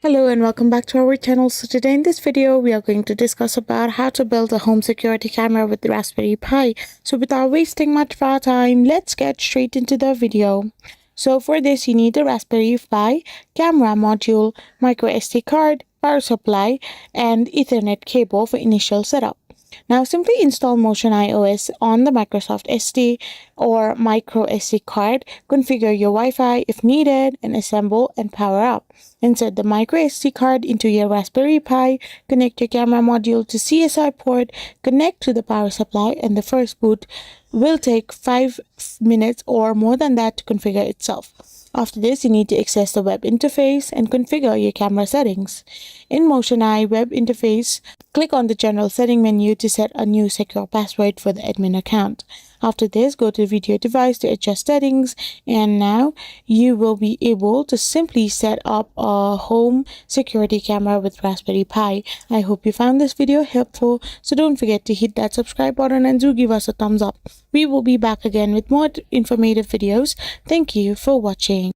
Hello and welcome back to our channel. So today in this video we are going to discuss about how to build a home security camera with the Raspberry Pi. So without wasting much of our time, let's get straight into the video. So for this you need the Raspberry Pi, camera module, microSD card, power supply, and Ethernet cable for initial setup. Now simply install MotionEyeOS on the Microsoft SD or microSD card, configure your Wi-Fi if needed, and assemble and power up. Insert the microSD card into your Raspberry Pi, connect your camera module to CSI port, connect to the power supply, and the first boot will take 5 minutes or more than that to configure itself. After this, you need to access the web interface and configure your camera settings. In MotionEye web interface, click on the general setting menu to set a new secure password for the admin account. After this, go to video device to adjust settings, and now you will be able to simply set up a home security camera with Raspberry Pi. I hope you found this video helpful, so don't forget to hit that subscribe button and do give us a thumbs up. We will be back again with more informative videos. Thank you for watching.